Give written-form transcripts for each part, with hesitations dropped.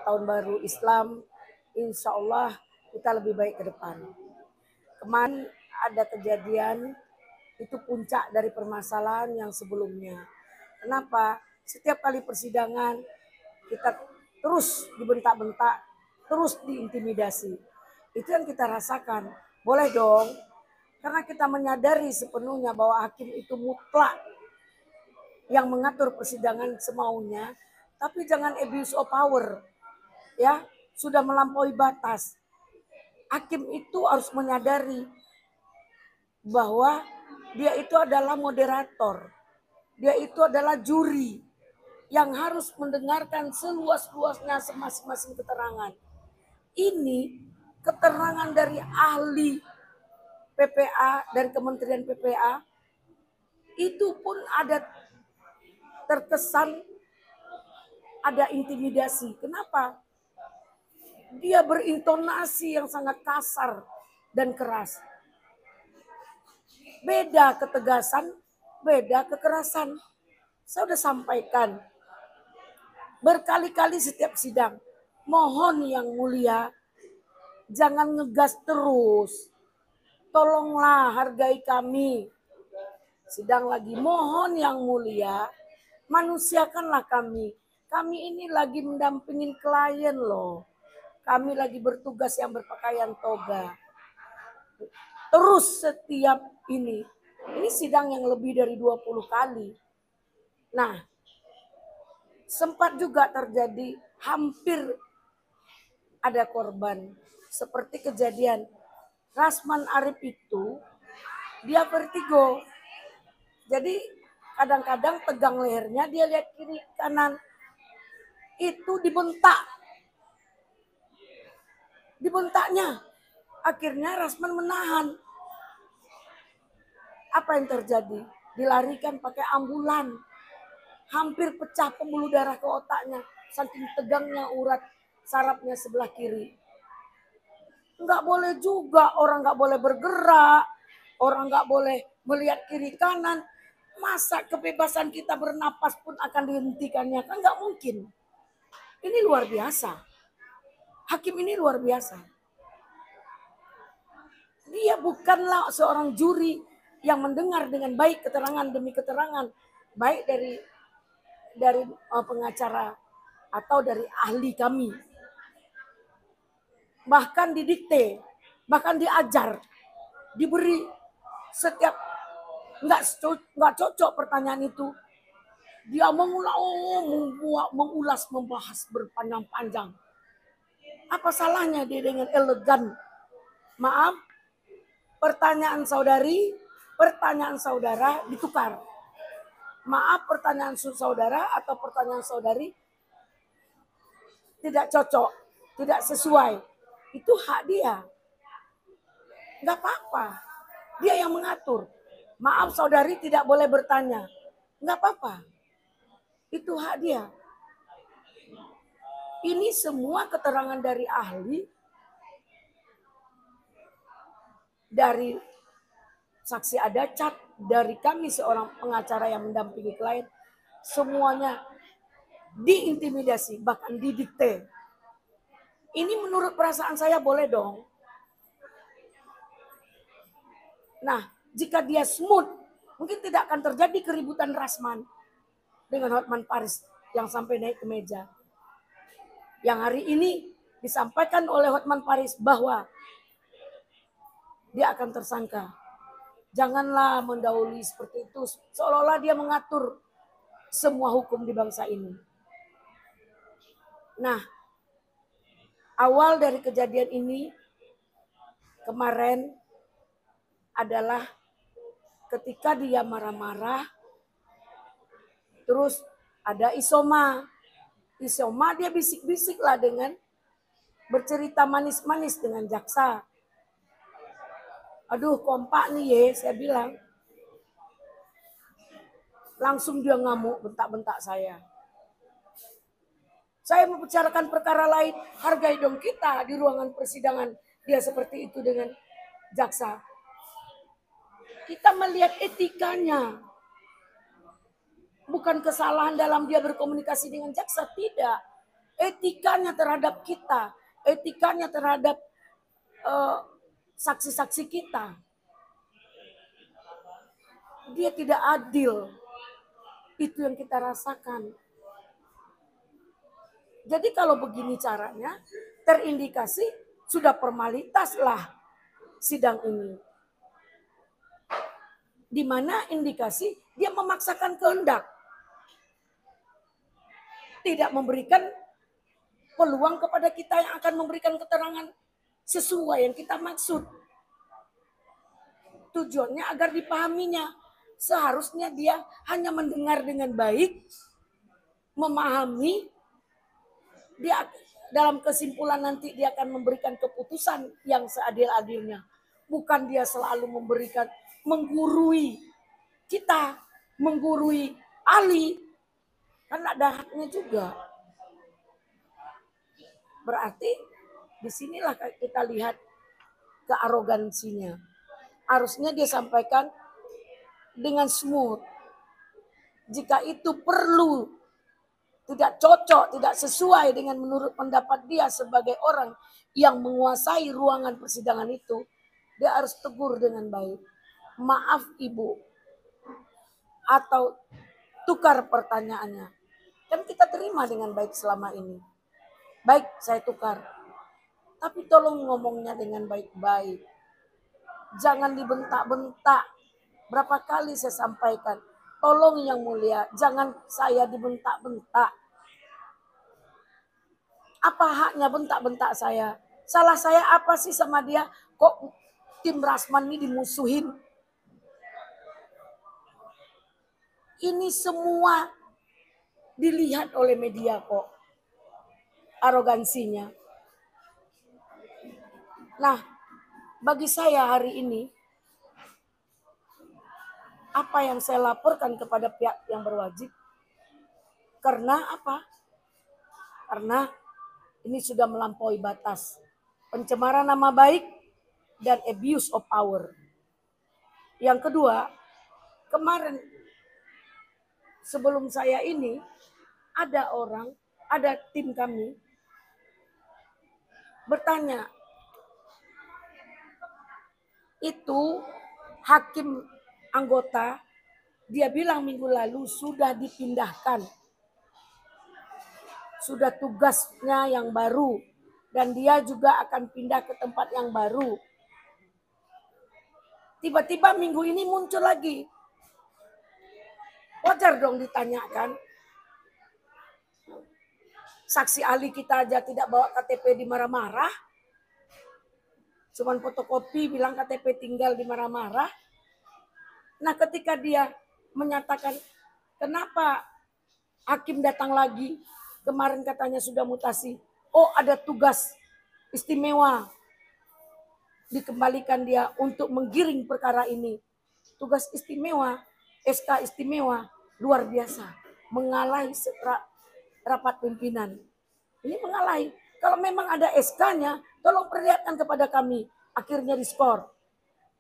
tahun baru Islam, insya Allah kita lebih baik ke depan. Kemarin ada kejadian, itu puncak dari permasalahan yang sebelumnya. Kenapa? Setiap kali persidangan kita terus dibentak-bentak, terus diintimidasi. Itu yang kita rasakan. Boleh dong, karena kita menyadari sepenuhnya bahwa hakim itu mutlak yang mengatur persidangan semaunya, tapi jangan abuse of power. Ya, sudah melampaui batas. Hakim itu harus menyadari bahwa dia itu adalah moderator. Dia itu adalah juri yang harus mendengarkan seluas-luasnya masing-masing keterangan. Ini keterangan dari ahli PPA, dari Kementerian PPA, itu pun ada terkesan ada intimidasi. Kenapa? Dia berintonasi yang sangat kasar dan keras. Beda ketegasan, beda kekerasan. Saya sudah sampaikan berkali-kali setiap sidang. Mohon yang mulia, jangan ngegas terus. Tolonglah hargai kami. Sidang lagi, mohon yang mulia, manusiakanlah kami. Kami ini lagi mendampingin klien loh. Kami lagi bertugas yang berpakaian toga. Terus setiap ini sidang yang lebih dari 20 kali. Nah, sempat juga terjadi hampir ada korban. Seperti kejadian Rasman Arif itu, dia vertigo. Jadi kadang-kadang tegang lehernya, dia lihat kiri kanan. Itu dibentak. Dibentaknya. Akhirnya Rasman menahan. Apa yang terjadi? Dilarikan pakai ambulan. Hampir pecah pembuluh darah ke otaknya. Saking tegangnya urat sarafnya sebelah kiri. Enggak boleh juga, orang enggak boleh bergerak. Orang enggak boleh melihat kiri kanan. Masa kebebasan kita bernapas pun akan dihentikannya? Kan enggak mungkin. Ini luar biasa. Hakim ini luar biasa. Dia bukanlah seorang juri yang mendengar dengan baik keterangan demi keterangan. Baik dari pengacara atau dari ahli kami. Bahkan didikte, bahkan diajar, diberi setiap nggak cocok pertanyaan itu. Dia mengulas, membahas berpanjang-panjang. Apa salahnya dia dengan elegan? Maaf, pertanyaan saudara ditukar. Maaf, pertanyaan saudara atau pertanyaan saudari tidak cocok, tidak sesuai. Itu hak dia. Nggak apa-apa. Dia yang mengatur. Maaf, saudari tidak boleh bertanya. Nggak apa-apa. Itu hak dia. Ini semua keterangan dari ahli, dari saksi adacat, dari kami seorang pengacara yang mendampingi klien, semuanya diintimidasi, bahkan didikte. Ini menurut perasaan saya boleh dong. Nah, jika dia smooth, mungkin tidak akan terjadi keributan Rasman dengan Hotman Paris yang sampai naik ke meja. Yang hari ini disampaikan oleh Hotman Paris bahwa dia akan tersangka. Janganlah mendahului seperti itu, seolah-olah dia mengatur semua hukum di bangsa ini. Nah, awal dari kejadian ini kemarin adalah ketika dia marah-marah, terus ada Isoma. Isoma dia bisik-bisik lah dengan bercerita manis-manis dengan jaksa. Aduh kompak nih ya, saya bilang. Langsung dia ngamuk, bentak-bentak saya. Saya membicarakan perkara lain, hargai dong kita di ruangan persidangan. Dia seperti itu dengan jaksa. Kita melihat etikanya. Bukan kesalahan dalam dia berkomunikasi dengan jaksa, tidak. etikanya terhadap kita, etikanya terhadap saksi-saksi kita. Dia tidak adil. Itu yang kita rasakan. Jadi kalau begini caranya, terindikasi sudah formalitas lah sidang ini. Di mana indikasi dia memaksakan kehendak. Tidak memberikan peluang kepada kita yang akan memberikan keterangan sesuai yang kita maksud. Tujuannya agar dipahaminya. Seharusnya dia hanya mendengar dengan baik, memahami, dia dalam kesimpulan nanti dia akan memberikan keputusan yang seadil-adilnya. Bukan dia selalu memberikan, menggurui kita, menggurui ahli. Kan ada haknya juga. Berarti disinilah kita lihat kearogansinya. Harusnya dia sampaikan dengan smooth. Jika itu perlu, tidak cocok, tidak sesuai dengan menurut pendapat dia sebagai orang yang menguasai ruangan persidangan itu, dia harus tegur dengan baik. Maaf ibu, atau tukar pertanyaannya. Kan kita terima dengan baik selama ini. Baik, saya tukar. Tapi tolong ngomongnya dengan baik-baik. Jangan dibentak-bentak. Berapa kali saya sampaikan, tolong yang mulia, jangan saya dibentak-bentak. Apa haknya bentak-bentak saya? Salah saya apa sih sama dia? Kok tim Rasman ini dimusuhin? Ini semua dilihat oleh media kok. Arogansinya. Nah, bagi saya hari ini, apa yang saya laporkan kepada pihak yang berwajib? Karena apa? Karena ini sudah melampaui batas. Pencemaran nama baik dan abuse of power. Yang kedua, kemarin sebelum saya ini, ada tim kami bertanya, itu hakim anggota, dia bilang minggu lalu sudah dipindahkan. Sudah tugasnya yang baru. Dan dia juga akan pindah ke tempat yang baru. Tiba-tiba minggu ini muncul lagi. Wajar dong ditanyakan. Saksi ahli kita aja tidak bawa KTP di marah-marah. Cuman fotokopi bilang KTP tinggal di marah-marah. Nah ketika dia menyatakan kenapa hakim datang lagi. Kemarin katanya sudah mutasi. Oh ada tugas istimewa. Dikembalikan dia untuk menggiring perkara ini. Tugas istimewa, SK istimewa, luar biasa. Mengalahi rapat pimpinan. Ini mengalahi. Kalau memang ada SK-nya, tolong perlihatkan kepada kami. Akhirnya diskor.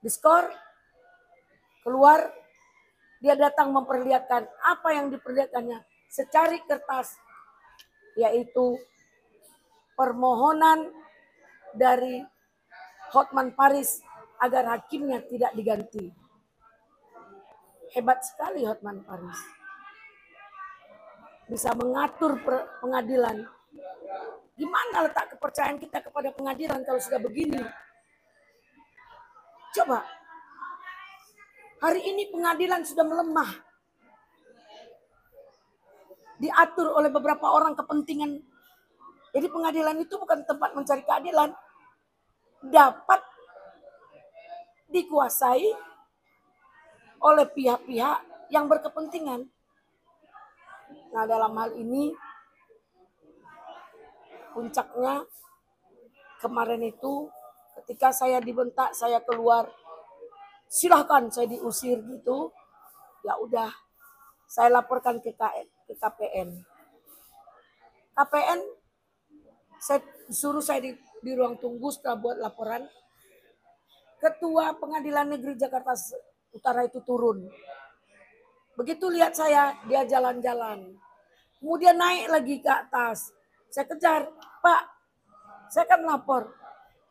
Diskor, keluar, dia datang memperlihatkan. Apa yang diperlihatkannya? Secari kertas, yaitu permohonan dari Hotman Paris agar hakimnya tidak diganti. Hebat sekali Hotman Paris. Bisa mengatur pengadilan. Gimana letak kepercayaan kita kepada pengadilan kalau sudah begini? Coba. Hari ini pengadilan sudah melemah. Diatur oleh beberapa orang kepentingan. Jadi pengadilan itu bukan tempat mencari keadilan. Dapat dikuasai oleh pihak-pihak yang berkepentingan. Nah dalam hal ini puncaknya kemarin itu ketika saya dibentak, saya keluar, silahkan saya diusir gitu. Ya udah, saya laporkan ke KPN. KPN saya suruh saya di ruang tunggu setelah buat laporan. Ketua Pengadilan Negeri Jakarta Utara itu turun. Begitu lihat saya, dia jalan-jalan. Kemudian naik lagi ke atas. Saya kejar, Pak, saya kan lapor.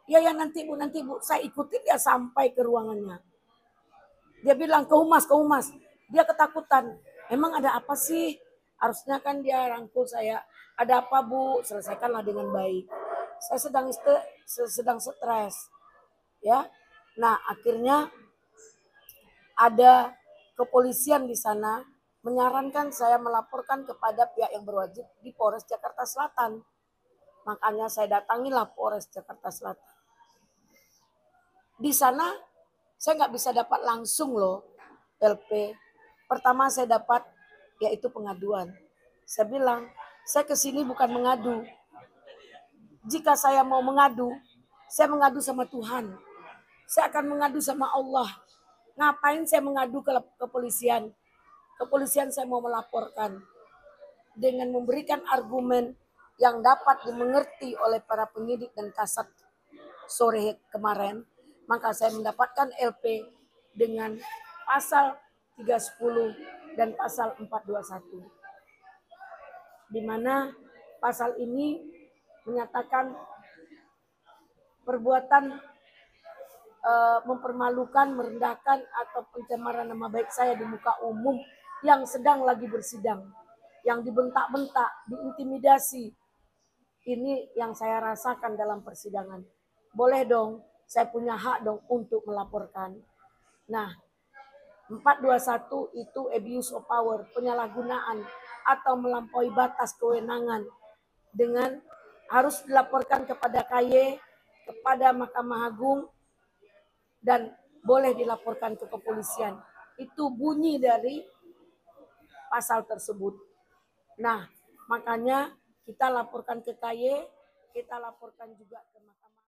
Ya nanti Bu, saya ikutin dia sampai ke ruangannya. Dia bilang ke humas. Dia ketakutan. Emang ada apa sih? Harusnya kan dia rangkul saya. Ada apa Bu? Selesaikanlah dengan baik. Saya sedang stres, ya. Nah akhirnya ada kepolisian di sana menyarankan saya melaporkan kepada pihak yang berwajib di Polres Jakarta Selatan. Makanya saya datangilah Polres Jakarta Selatan. Di sana saya nggak bisa dapat langsung loh LP. Pertama saya dapat yaitu pengaduan. Saya bilang, saya kesini bukan mengadu. Jika saya mau mengadu, saya mengadu sama Tuhan. Saya akan mengadu sama Allah. Ngapain saya mengadu ke kepolisian? Kepolisian saya mau melaporkan dengan memberikan argumen yang dapat dimengerti oleh para penyidik dan kasat sore kemarin, maka saya mendapatkan LP dengan pasal 310 dan pasal 421. Di mana pasal ini menyatakan perbuatan mempermalukan, merendahkan atau pencemaran nama baik saya di muka umum yang sedang lagi bersidang, yang dibentak-bentak, diintimidasi. Ini yang saya rasakan dalam persidangan. Boleh dong, saya punya hak dong untuk melaporkan. Nah, 421 itu abuse of power, penyalahgunaan atau melampaui batas kewenangan dengan harus dilaporkan kepada KY, kepada Mahkamah Agung, dan boleh dilaporkan ke kepolisian. Itu bunyi dari pasal tersebut. Nah, makanya kita laporkan ke KY, kita laporkan juga ke Mahkamah.